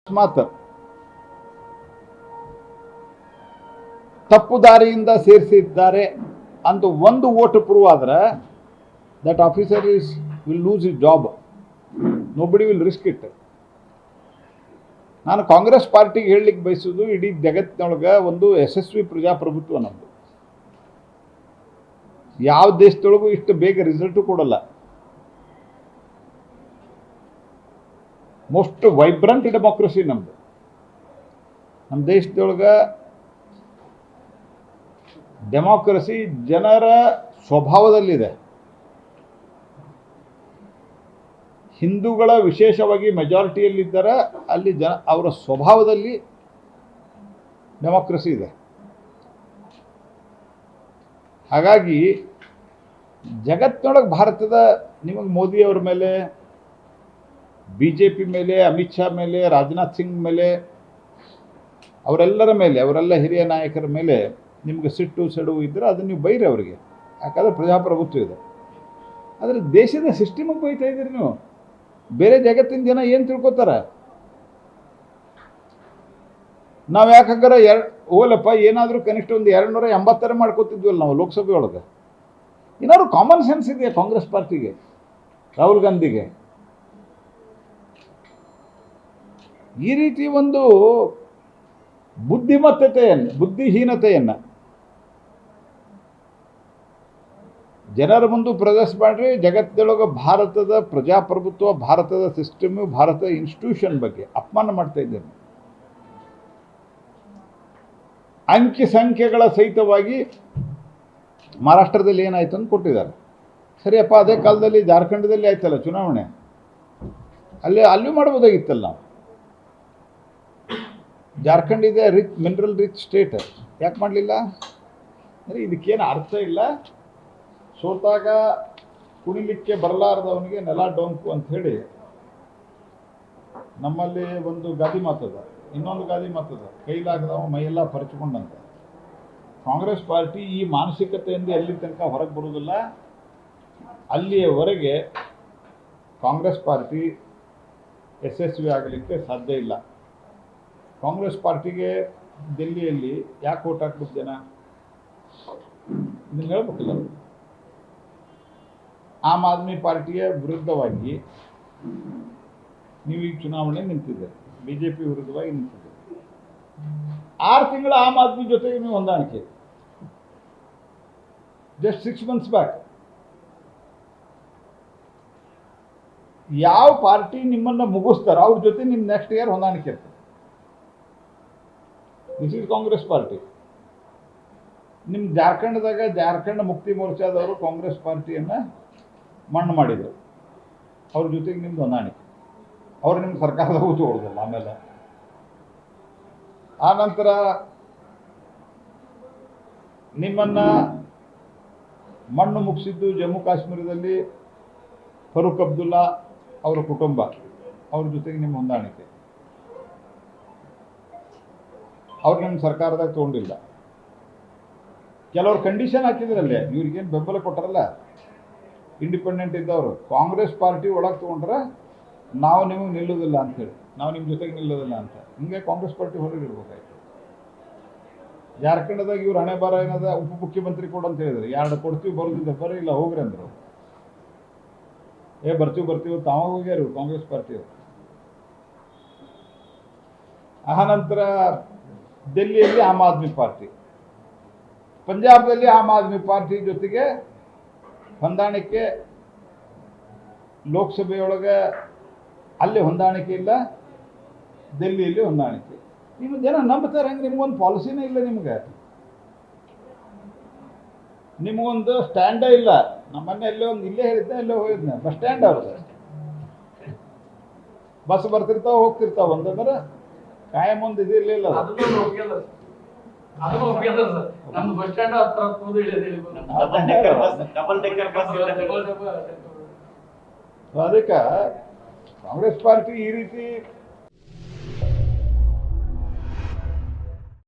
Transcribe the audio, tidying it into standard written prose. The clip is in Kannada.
ಅಕಸ್ಮಾತ್ ತಪ್ಪು ದಾರಿಯಿಂದ ಸೇರಿಸಿದ್ದಾರೆ ಅಂತ ಒಂದು ವೋಟ್ ಪ್ರೂವ್ ಆದ್ರೆ that officer will lose is job. Nobody will risk it. ನಾನು ಕಾಂಗ್ರೆಸ್ ಪಾರ್ಟಿಗೆ ಹೇಳಲಿಕ್ಕೆ ಬಯಸೋದು, ಇಡೀ ಜಗತ್ತಿನೊಳಗೆ ಒಂದು ಯಶಸ್ವಿ ಪ್ರಜಾಪ್ರಭುತ್ವ ನಮ್ಮದು. ಯಾವ ದೇಶದೊಳಗೂ ಇಷ್ಟು ಬೇಗ ರಿಸಲ್ಟು ಕೊಡಲ್ಲ. ಮೋಸ್ಟ್ ವೈಬ್ರೆಂಟ್ ಡೆಮೋಕ್ರಸಿ ನಮ್ಮದು. ನಮ್ಮ ದೇಶದೊಳಗೆ ಡೆಮೋಕ್ರಸಿ ಜನರ ಸ್ವಭಾವದಲ್ಲಿದೆ. ಹಿಂದೂಗಳ ವಿಶೇಷವಾಗಿ ಮೆಜಾರಿಟಿಯಲ್ಲಿದ್ದರೆ ಅಲ್ಲಿ ಅವರ ಸ್ವಭಾವದಲ್ಲಿ ಡೆಮೋಕ್ರಸಿ ಇದೆ. ಹಾಗಾಗಿ ಜಗತ್ತಿನೊಳಗೆ ಭಾರತದ ನಿಮಗೆ ಮೋದಿಯವರ ಮೇಲೆ, BJP ಮೇಲೆ, ಅಮಿತ್ ಶಾ ಮೇಲೆ, ರಾಜನಾಥ್ ಸಿಂಗ್ ಮೇಲೆ, ಅವರೆಲ್ಲರ ಮೇಲೆ, ಅವರೆಲ್ಲ ಹಿರಿಯ ನಾಯಕರ ಮೇಲೆ ನಿಮಗೆ ಸಿಟ್ಟು ಸೆಡುವು ಇದ್ದರೆ ಅದನ್ನು ನೀವು ಬೈರಿ ಅವರಿಗೆ. ಯಾಕಂದರೆ ಪ್ರಜಾಪ್ರಭುತ್ವ ಇದೆ. ಆದರೆ ದೇಶದ ಸಿಸ್ಟಮಿಗೆ ಬೈತಾ ಇದ್ದೀರಿ ನೀವು. ಬೇರೆ ಜಗತ್ತಿನ ಜನ ಏನು ತಿಳ್ಕೊತಾರೆ? ನಾವು ಯಾಕಂದ್ರೆ ಓಲಪ್ಪ ಏನಾದರೂ ಕನಿಷ್ಠ ಒಂದು 280 ಮಾಡ್ಕೋತಿದ್ವಲ್ಲ ನಾವು ಲೋಕಸಭೆ ಒಳಗೆ. ಏನಾದ್ರು ಕಾಮನ್ ಸೆನ್ಸ್ ಇದೆಯಾ ಕಾಂಗ್ರೆಸ್ ಪಾರ್ಟಿಗೆ, ರಾಹುಲ್ ಗಾಂಧಿಗೆ? ಈ ರೀತಿ ಒಂದು ಬುದ್ಧಿಹೀನತೆಯನ್ನು ಜನರ ಮುಂದೆ ಪ್ರದರ್ಶಿಸಿ ಜಗತ್ತಿನೊಳಗೆ ಭಾರತದ ಪ್ರಜಾಪ್ರಭುತ್ವ, ಭಾರತದ ಸಿಸ್ಟಮು, ಭಾರತದ ಇನ್ಸ್ಟಿಟ್ಯೂಷನ್ ಬಗ್ಗೆ ಅಪಮಾನ ಮಾಡ್ತಾ ಇದ್ದೇನೆ. ಅಂಕಿ ಸಂಖ್ಯೆಗಳ ಸಹಿತವಾಗಿ ಮಹಾರಾಷ್ಟ್ರದಲ್ಲಿ ಏನಾಯ್ತು ಅಂತ ಕೊಟ್ಟಿದ್ದಾರೆ. ಸರಿಯಪ್ಪ, ಅದೇ ಕಾಲದಲ್ಲಿ ಜಾರ್ಖಂಡದಲ್ಲಿ ಆಯ್ತಲ್ಲ ಚುನಾವಣೆ, ಅಲ್ಲೂ ಮಾಡ್ಬೋದಾಗಿತ್ತಲ್ಲ ನಾವು. ಜಾರ್ಖಂಡ್ ಇದೆ ಮಿನರಲ್ ರಿಚ್ ಸ್ಟೇಟ್, ಯಾಕೆ ಮಾಡಲಿಲ್ಲ? ಅಂದರೆ ಇದಕ್ಕೇನು ಅರ್ಥ ಇಲ್ಲ. ಸೋತಾಗ ಕುಣಿಲಿಕ್ಕೆ ಬರಲಾರದವನಿಗೆ ನೆಲ ಡೊಂಕು ಅಂಥೇಳಿ ನಮ್ಮಲ್ಲಿ ಒಂದು ಗಾದಿ ಮಾತದ, ಇನ್ನೊಂದು ಗಾದಿ ಮಾತದ, ಕೈಲಾಗದವ ಮೈಯೆಲ್ಲ ಪರಚಿಕೊಂಡಂತ. ಕಾಂಗ್ರೆಸ್ ಪಾರ್ಟಿ ಈ ಮಾನಸಿಕತೆಯಿಂದ ಎಲ್ಲಿ ತನಕ ಹೊರಗೆ ಬರುವುದಿಲ್ಲ ಅಲ್ಲಿಯವರೆಗೆ ಕಾಂಗ್ರೆಸ್ ಪಾರ್ಟಿ ಯಶಸ್ವಿ ಆಗಲಿಕ್ಕೆ ಸಾಧ್ಯ ಇಲ್ಲ. ಕಾಂಗ್ರೆಸ್ ಪಾರ್ಟಿಗೆ ದಿಲ್ಲಿಯಲ್ಲಿ ಯಾಕೆ ಓಟ್ ಹಾಕ್ಬೇಕು ಜನ? ಇದನ್ನು ಹೇಳ್ಬೇಕಿಲ್ಲ. ಆಮ್ ಆದ್ಮಿ ಪಾರ್ಟಿಯ ವಿರುದ್ಧವಾಗಿ ನೀವು ಈ ಚುನಾವಣೆ ನಿಂತಿದ್ದೀರಿ, BJP ವಿರುದ್ಧವಾಗಿ ನಿಂತಿದ್ದೀರಿ. 6 ತಿಂಗಳ ಆಮ್ ಆದ್ಮಿ ಜೊತೆಗೆ ನೀವು ಹೊಂದಾಣಿಕೆ. ಜಸ್ಟ್ 6 months ಬ್ಯಾಕ್ ಯಾವ ಪಾರ್ಟಿ ನಿಮ್ಮನ್ನು ಮುಗಿಸ್ತಾರೋ ಅವ್ರ ಜೊತೆ ನಿಮ್ಮ ನೆಕ್ಸ್ಟ್ ಇಯರ್ ಹೊಂದಾಣಿಕೆ ಇರ್ತದೆ. This is Congress party. ನಿಮ್ಮ ಜಾರ್ಖಂಡ್ ಮುಕ್ತಿ ಮೋರ್ಚಾದವರು ಕಾಂಗ್ರೆಸ್ ಪಾರ್ಟಿಯನ್ನು ಮಣ್ಣು ಮಾಡಿದರು, ಅವ್ರ ಜೊತೆಗೆ ನಿಮ್ದು ಹೊಂದಾಣಿಕೆ. ಅವ್ರು ನಿಮ್ಮ ಸರ್ಕಾರದ ಕೂತ್ಕೊಳ್ಳೋದಿಲ್ಲ. ಆಮೇಲೆ ಆ ನಂತರ ನಿಮ್ಮನ್ನು ಮಣ್ಣು ಮುಗಿಸಿದ್ದು ಜಮ್ಮು ಕಾಶ್ಮೀರದಲ್ಲಿ ಫರೂಕ್ ಅಬ್ದುಲ್ಲಾ ಅವರ ಕುಟುಂಬ, ಅವ್ರ ಜೊತೆಗೆ ನಿಮ್ಮ ಹೊಂದಾಣಿಕೆ. ಅವ್ರು ನಿಮ್ಮ ಸರ್ಕಾರದಾಗ ತೊಗೊಂಡಿಲ್ಲ. ಕೆಲವರು ಕಂಡೀಷನ್ ಹಾಕಿದ್ರಲ್ಲೇ, ಇವ್ರಿಗೇನು ಬೆಂಬಲ ಕೊಟ್ಟರಲ್ಲ, ಇಂಡಿಪೆಂಡೆಂಟ್ ಇದ್ದವರು ಕಾಂಗ್ರೆಸ್ ಪಾರ್ಟಿ ಒಳಗೆ ತೊಗೊಂಡ್ರೆ ನಾವು ನಿಮಗೆ ನಿಲ್ಲೋದಿಲ್ಲ ಅಂಥೇಳಿ, ನಾವು ನಿಮ್ಮ ಜೊತೆಗೆ ನಿಲ್ಲೋದಿಲ್ಲ ಅಂತ. ಹಿಂಗೆ ಕಾಂಗ್ರೆಸ್ ಪಾರ್ಟಿ ಹೊರಗೆ ಇರ್ಬೇಕಾಯ್ತು. ಜಾರ್ಖಂಡದಾಗ ಇವ್ರು ಹಣೆ ಬರ ಏನದ, ಉಪಮುಖ್ಯಮಂತ್ರಿ ಕೊಡು ಅಂತ ಹೇಳಿದ್ರು. 2 ಕೊಡ್ತೀವಿ, ಬರೋದಿಲ್ಲ, ಬರೀ ಇಲ್ಲ ಹೋಗ್ರಿ ಅಂದರು. ಬರ್ತೀವಿ ತಾವಾಗ ಹೋಗ್ಯಾರು ಕಾಂಗ್ರೆಸ್ ಪಾರ್ಟಿಯವರು. ಆನಂತರ ದಿಲ್ಲಿಯಲ್ಲಿ ಆಮ್ ಆದ್ಮಿ ಪಾರ್ಟಿ, ಪಂಜಾಬ್ದಲ್ಲಿ ಆಮ್ ಆದ್ಮಿ ಪಾರ್ಟಿ ಜೊತೆಗೆ ಹೊಂದಾಣಿಕೆ. ಲೋಕಸಭೆಯೊಳಗೆ ಅಲ್ಲಿ ಹೊಂದಾಣಿಕೆ ಇಲ್ಲ, ದಿಲ್ಲಿಯಲ್ಲಿ ಹೊಂದಾಣಿಕೆ. ನಿಮ್ಮ ಜನ ನಂಬ್ತಾರೆ ಹಂಗೆ? ನಿಮಗೊಂದು ಪಾಲಿಸಿನೇ ಇಲ್ಲ, ನಿಮಗೊಂದು ಸ್ಟ್ಯಾಂಡೇ ಇಲ್ಲ. ನಮ್ಮನ್ನೇ ಇಲ್ಲೇ ಹೇಳಿದ್ದೆ, ಎಲ್ಲೋ ಹೋಗಿದ್ನೆ, ಬಸ್ ಸ್ಟ್ಯಾಂಡ್ ಅವ್ರದ್ದು. ಬಸ್ ಬರ್ತಿರ್ತಾವ ಹೋಗ್ತಿರ್ತಾವ, ಅಂತಂದ್ರೆ ಕಾಯಂ ಒಂದು ಇದಿರಲಿಲ್ಲ. ಅದಕ್ಕೆ ಕಾಂಗ್ರೆಸ್ ಪಾರ್ಟಿ ಈ ರೀತಿ